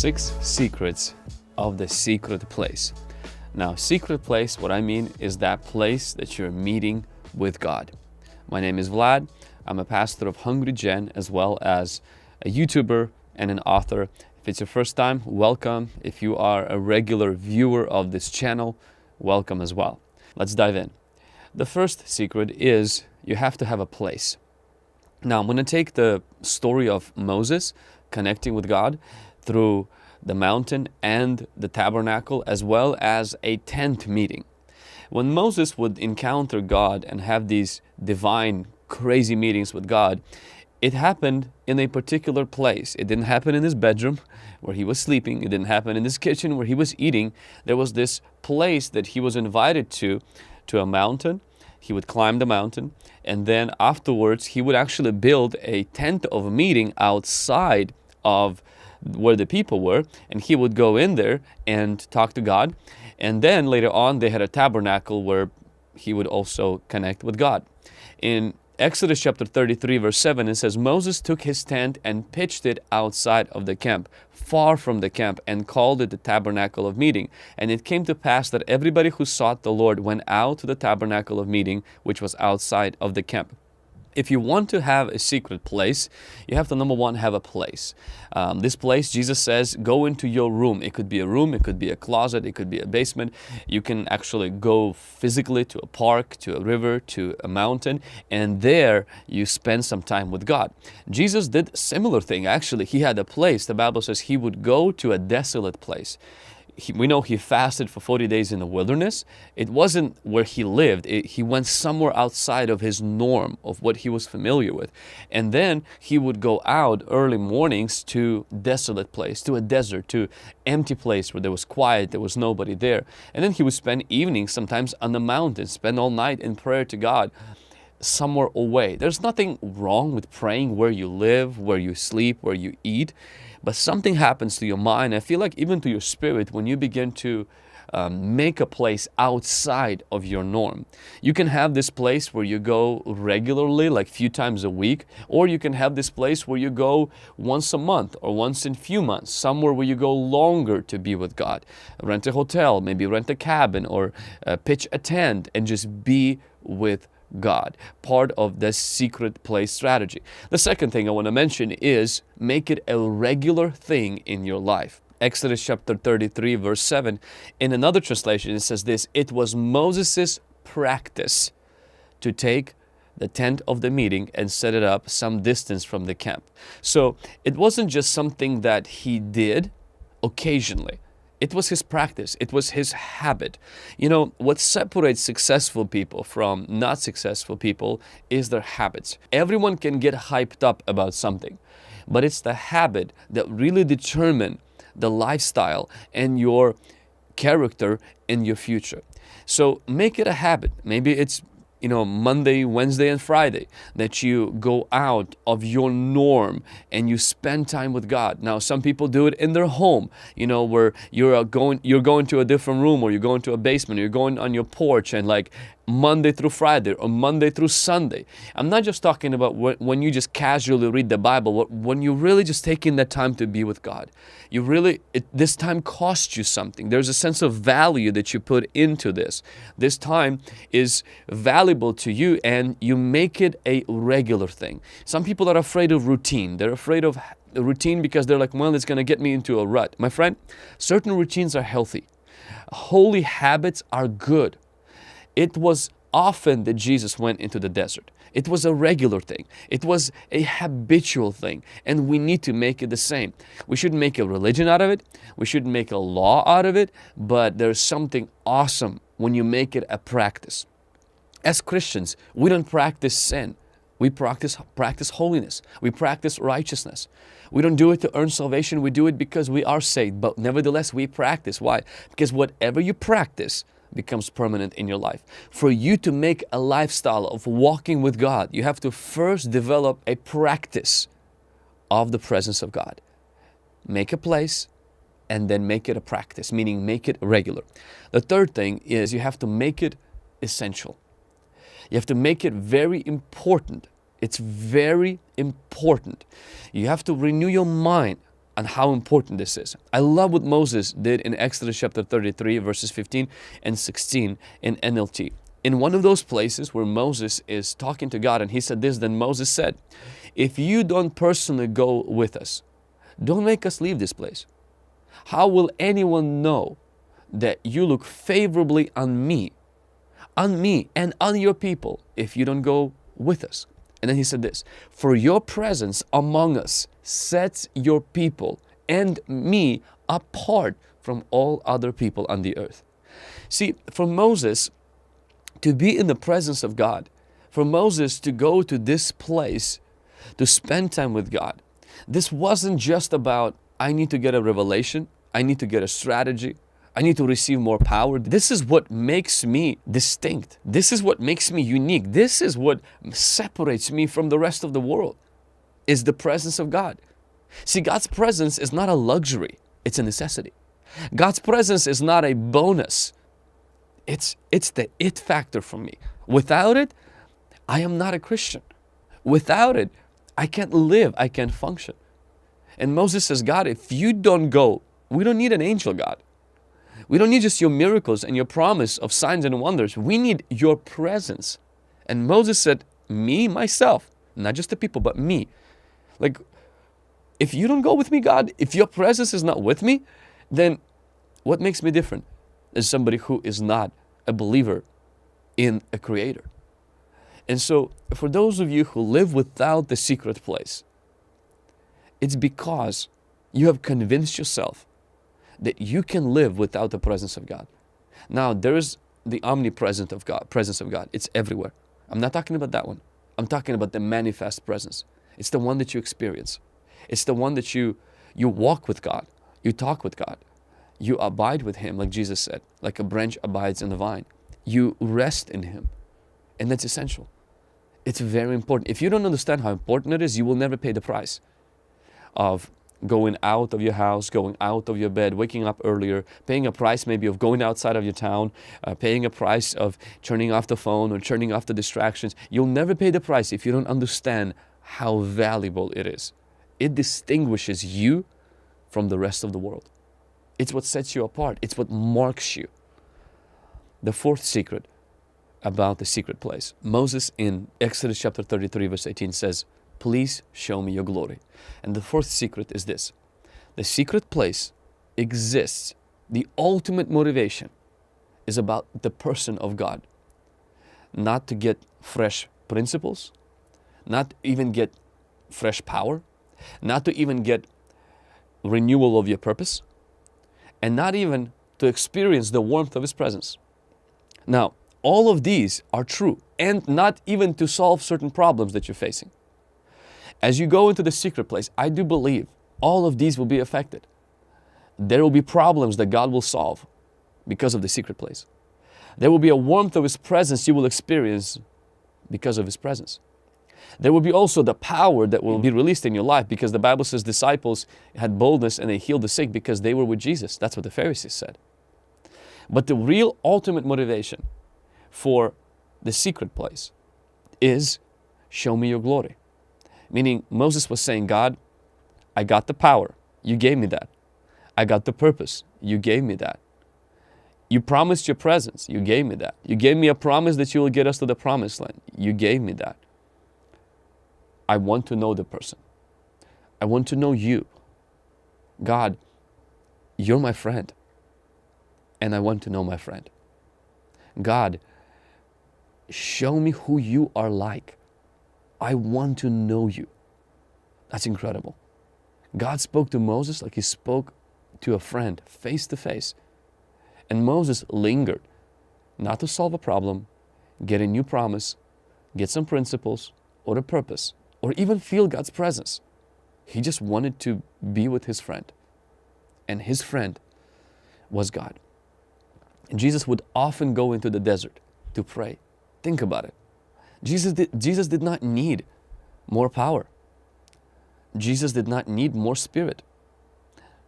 6 secrets of the secret place. Now, secret place, what I mean is that place that you're meeting with God. My name is Vlad. I'm a pastor of Hungry Gen, as well as a YouTuber and an author. If it's your first time, welcome. If you are a regular viewer of this channel, welcome as well. Let's dive in. The first secret is you have to have a place. Now, I'm going to take the story of Moses connecting with God through the mountain and the tabernacle, as well as a tent meeting. When Moses would encounter God and have these divine, crazy meetings with God, it happened in a particular place. It didn't happen in his bedroom where he was sleeping. It didn't happen in his kitchen where he was eating. There was this place that he was invited to a mountain. He would climb the mountain, and then afterwards he would actually build a tent of a meeting outside of where the people were, and he would go in there and talk to God. And then later on they had a tabernacle where he would also connect with God. In Exodus chapter 33 verse 7, it says, Moses took his tent and pitched it outside of the camp, far from the camp, and called it the tabernacle of meeting. And it came to pass that everybody who sought the Lord went out to the tabernacle of meeting, which was outside of the camp. If you want to have a secret place, you have to, number one, have a place. This place, Jesus says, go into your room. It could be a room, it could be a closet, it could be a basement. You can actually go physically to a park, to a river, to a mountain, and there you spend some time with God. Jesus did a similar thing. Actually, he had a place. The Bible says he would go to a desolate place. We know he fasted for 40 days in the wilderness. It wasn't where he lived. He went somewhere outside of his norm, of what he was familiar with. And then he would go out early mornings to desolate place, to a desert, to empty place where there was quiet, there was nobody there. And then he would spend evenings sometimes on the mountain, spend all night in prayer to God somewhere away. There's nothing wrong with praying where you live, where you sleep, where you eat. But something happens to your mind, I feel like even to your spirit, when you begin to make a place outside of your norm. You can have this place where you go regularly, like a few times a week, or you can have this place where you go once a month or once in a few months, somewhere where you go longer to be with God. Rent a hotel, maybe rent a cabin, or pitch a tent and just be with God, part of the secret place strategy. The second thing I want to mention is make it a regular thing in your life. Exodus chapter 33 verse 7, in another translation it says this, it was Moses' practice to take the tent of the meeting and set it up some distance from the camp. So it wasn't just something that he did occasionally. It was his practice. It was his habit. You know, what separates successful people from not successful people is their habits. Everyone can get hyped up about something, but it's the habit that really determine the lifestyle and your character in your future. So make it a habit. Maybe it's Monday, Wednesday, and Friday that you go out of your norm and you spend time with God. Now, some people do it in their home, where you're going to a different room, or you're going to a basement, or you're going on your porch, and like Monday through Friday or Monday through Sunday. I'm not just talking about when you just casually read the Bible, when you're really just taking that time to be with God. This time costs you something. There's a sense of value that you put into this. This time is valuable to you, and you make it a regular thing. Some people are afraid of routine. They're afraid of routine because they're like, well, it's going to get me into a rut. My friend, certain routines are healthy. Holy habits are good. It was often that Jesus went into the desert. It was a regular thing. It was a habitual thing, and we need to make it the same. We shouldn't make a religion out of it. We shouldn't make a law out of it, but there's something awesome when you make it a practice. As Christians, we don't practice sin. We practice holiness. We practice righteousness. We don't do it to earn salvation. We do it because we are saved, but nevertheless we practice. Why? Because whatever you practice becomes permanent in your life. For you to make a lifestyle of walking with God, you have to first develop a practice of the presence of God. Make a place and then make it a practice, meaning make it regular. The third thing is you have to make it essential. You have to make it very important. It's very important. You have to renew your mind and how important this is. I love what Moses did in Exodus chapter 33 verses 15 and 16 in NLT. In one of those places where Moses is talking to God, and he said this, then Moses said, if you don't personally go with us, don't make us leave this place. How will anyone know that you look favorably on me and on your people if you don't go with us? And then he said this, for your presence among us sets your people and me apart from all other people on the earth. See, for Moses to be in the presence of God, for Moses to go to this place to spend time with God, this wasn't just about, I need to get a revelation, I need to get a strategy, I need to receive more power. This is what makes me distinct. This is what makes me unique. This is what separates me from the rest of the world, is the presence of God. See, God's presence is not a luxury, it's a necessity. God's presence is not a bonus. It's the it factor for me. Without it, I am not a Christian. Without it, I can't live, I can't function. And Moses says, God, if you don't go, we don't need an angel, God. We don't need just your miracles and your promise of signs and wonders. We need your presence. And Moses said, me, myself, not just the people, but me. Like, if you don't go with me, God, if your presence is not with me, then what makes me different as somebody who is not a believer in a creator? And so, for those of you who live without the secret place, it's because you have convinced yourself that you can live without the presence of God. Now, there is the omnipresent of God, presence of God. It's everywhere. I'm not talking about that one. I'm talking about the manifest presence. It's the one that you experience. It's the one that you walk with God. You talk with God. You abide with Him, like Jesus said, like a branch abides in the vine. You rest in Him. And that's essential. It's very important. If you don't understand how important it is, you will never pay the price of going out of your house, going out of your bed, waking up earlier, paying a price maybe of going outside of your town, paying a price of turning off the phone or turning off the distractions. You'll never pay the price if you don't understand how valuable it is. It distinguishes you from the rest of the world. It's what sets you apart. It's what marks you. The fourth secret about the secret place. Moses in Exodus chapter 33 verse 18 says, please show me your glory. And the fourth secret is this. The secret place exists. The ultimate motivation is about the person of God. Not to get fresh principles, not even get fresh power, not to even get renewal of your purpose, and not even to experience the warmth of His presence. Now, all of these are true, and not even to solve certain problems that you're facing. As you go into the secret place, I do believe all of these will be affected. There will be problems that God will solve because of the secret place. There will be a warmth of His presence you will experience because of His presence. There will be also the power that will be released in your life, because the Bible says disciples had boldness and they healed the sick because they were with Jesus. That's what the Pharisees said. But the real ultimate motivation for the secret place is, show me your glory. Meaning Moses was saying, God, I got the power. You gave me that. I got the purpose. You gave me that. You promised your presence. You gave me that. You gave me a promise that you will get us to the promised land. You gave me that. I want to know the person. I want to know you. God, you're my friend. And I want to know my friend. God, show me who you are like. I want to know you. That's incredible. God spoke to Moses like He spoke to a friend, face to face. And Moses lingered, not to solve a problem, get a new promise, get some principles or a purpose, or even feel God's presence. He just wanted to be with his friend. And his friend was God. And Jesus would often go into the desert to pray. Think about it. Jesus did not need more power. Jesus did not need more spirit.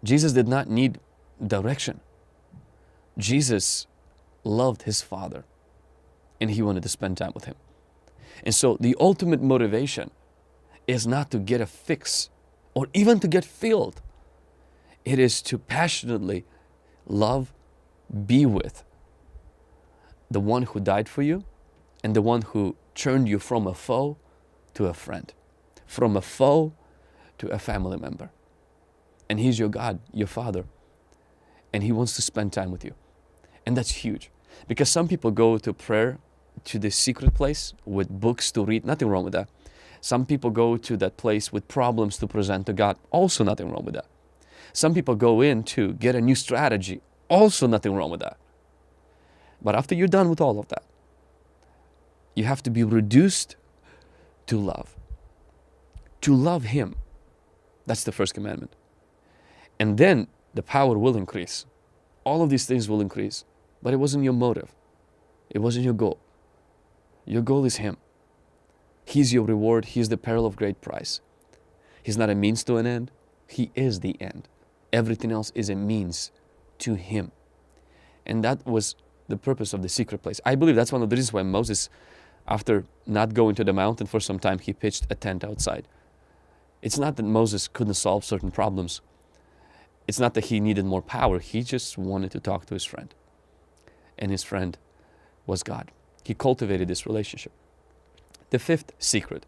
Jesus did not need direction. Jesus loved His Father and He wanted to spend time with Him. And so the ultimate motivation is not to get a fix or even to get filled. It is to passionately love, be with the one who died for you and the one who turned you from a foe to a friend, from a foe to a family member. And He's your God, your Father, and He wants to spend time with you. And that's huge, because some people go to prayer, to the secret place with books to read. Nothing wrong with that. Some people go to that place with problems to present to God. Also nothing wrong with that. Some people go in to get a new strategy. Also nothing wrong with that. But after you're done with all of that, you have to be reduced to love. To love Him. That's the first commandment. And then the power will increase. All of these things will increase. But it wasn't your motive. It wasn't your goal. Your goal is Him. He's your reward. He's the pearl of great price. He's not a means to an end. He is the end. Everything else is a means to Him. And that was the purpose of the secret place. I believe that's one of the reasons why Moses, after not going to the mountain for some time, he pitched a tent outside. It's not that Moses couldn't solve certain problems. It's not that he needed more power. He just wanted to talk to his friend. And his friend was God. He cultivated this relationship. The fifth secret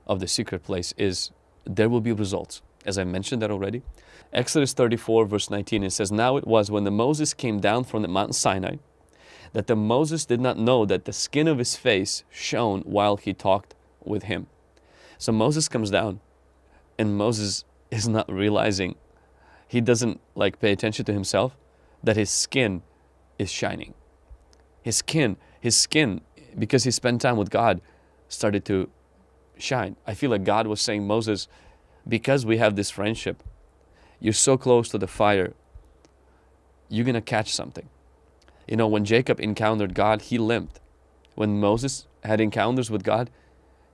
of the secret place is there will be results. As I mentioned that already. Exodus 34 verse 19, it says, "Now it was when the Moses came down from the Mount Sinai that the Moses did not know that the skin of his face shone while he talked with him." So Moses comes down and Moses is not realizing, he doesn't pay attention to himself, that his skin is shining. His skin, because he spent time with God, started to shine. I feel like God was saying, Moses, because we have this friendship, you're so close to the fire, you're going to catch something. You know, when Jacob encountered God, he limped. When Moses had encounters with God,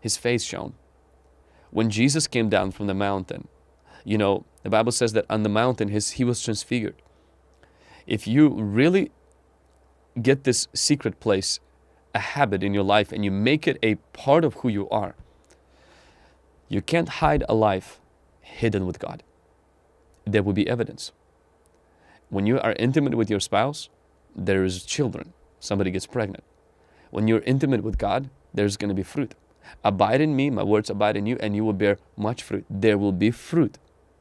his face shone. When Jesus came down from the mountain, you know, the Bible says that on the mountain he was transfigured. If you really get this secret place a habit in your life and you make it a part of who you are, you can't hide a life hidden with God. There will be evidence. When you are intimate with your spouse, there is children. Somebody gets pregnant. When you're intimate with God, there's going to be fruit. Abide in me, my words abide in you, and you will bear much fruit. There will be fruit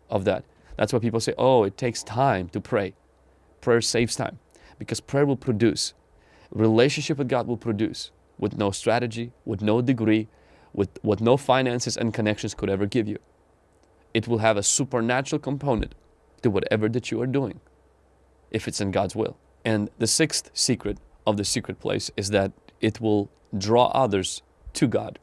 of that. That's why people say, oh, it takes time to pray. Prayer saves time, because prayer will produce. Relationship with God will produce with no strategy, with no degree, with what no finances and connections could ever give you. It will have a supernatural component to whatever that you are doing, if it's in God's will. And the sixth secret of the secret place is that it will draw others to God.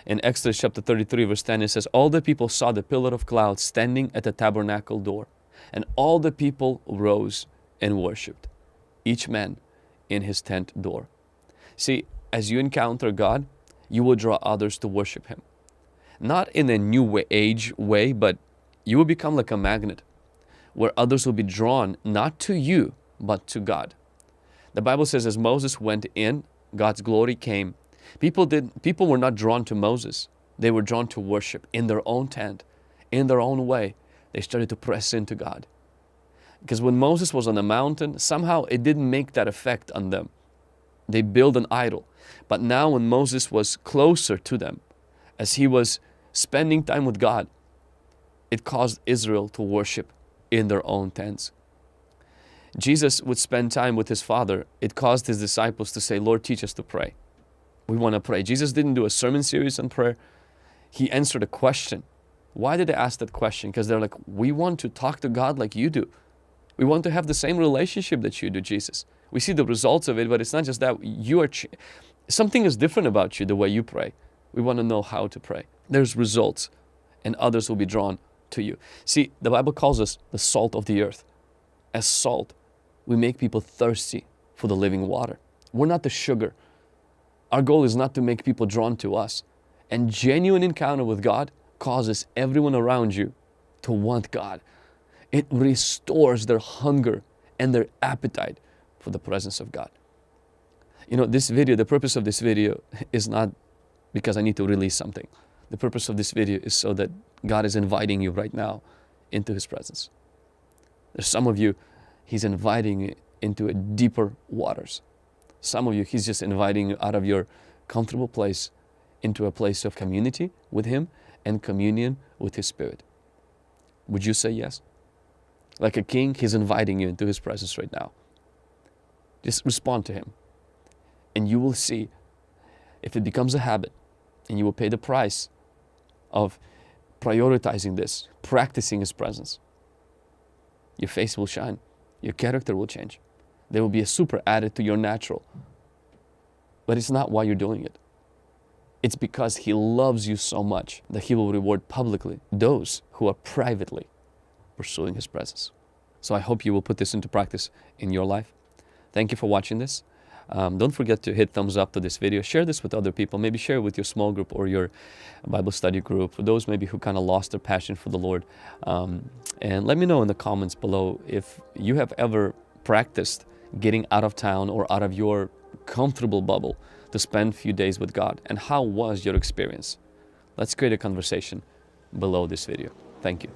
In Exodus chapter 33 verse 10, it says, "All the people saw the pillar of cloud standing at the tabernacle door, and all the people rose and worshipped, each man in his tent door." See, as you encounter God, you will draw others to worship Him. Not in a new age way, but you will become like a magnet, where others will be drawn not to you, but to God. The Bible says as Moses went in, God's glory came. People were not drawn to Moses. They were drawn to worship in their own tent, in their own way. They started to press into God. Because when Moses was on the mountain, somehow it didn't make that effect on them. They built an idol. But now when Moses was closer to them, as he was spending time with God, it caused Israel to worship in their own tents. Jesus would spend time with His Father. It caused His disciples to say, Lord, teach us to pray. We want to pray. Jesus didn't do a sermon series on prayer. He answered a question. Why did they ask that question? Because they're like, we want to talk to God like you do. We want to have the same relationship that you do, Jesus. We see the results of it, but it's not just that. Something is different about you, the way you pray. We want to know how to pray. There's results, and others will be drawn to you. See, the Bible calls us the salt of the earth. As salt, we make people thirsty for the living water. We're not the sugar. Our goal is not to make people drawn to us. And genuine encounter with God causes everyone around you to want God. It restores their hunger and their appetite for the presence of God. You know, this video, the purpose of this video is not because I need to release something. The purpose of this video is so that God is inviting you right now into His presence. There's some of you, He's inviting you into a deeper waters. Some of you, He's just inviting you out of your comfortable place into a place of community with Him and communion with His Spirit. Would you say yes? Like a king, He's inviting you into His presence right now. Just respond to Him. And you will see, if it becomes a habit, and you will pay the price of prioritizing this, practicing His presence, your face will shine. Your character will change. There will be a super added to your natural. But it's not why you're doing it. It's because He loves you so much that He will reward publicly those who are privately pursuing His presence. So I hope you will put this into practice in your life. Thank you for watching this. Don't forget to hit thumbs up to this video. Share this with other people. Maybe share it with your small group or your Bible study group, for those maybe who kind of lost their passion for the Lord. And let me know in the comments below if you have ever practiced getting out of town or out of your comfortable bubble to spend a few days with God, and how was your experience? Let's create a conversation below this video. Thank you.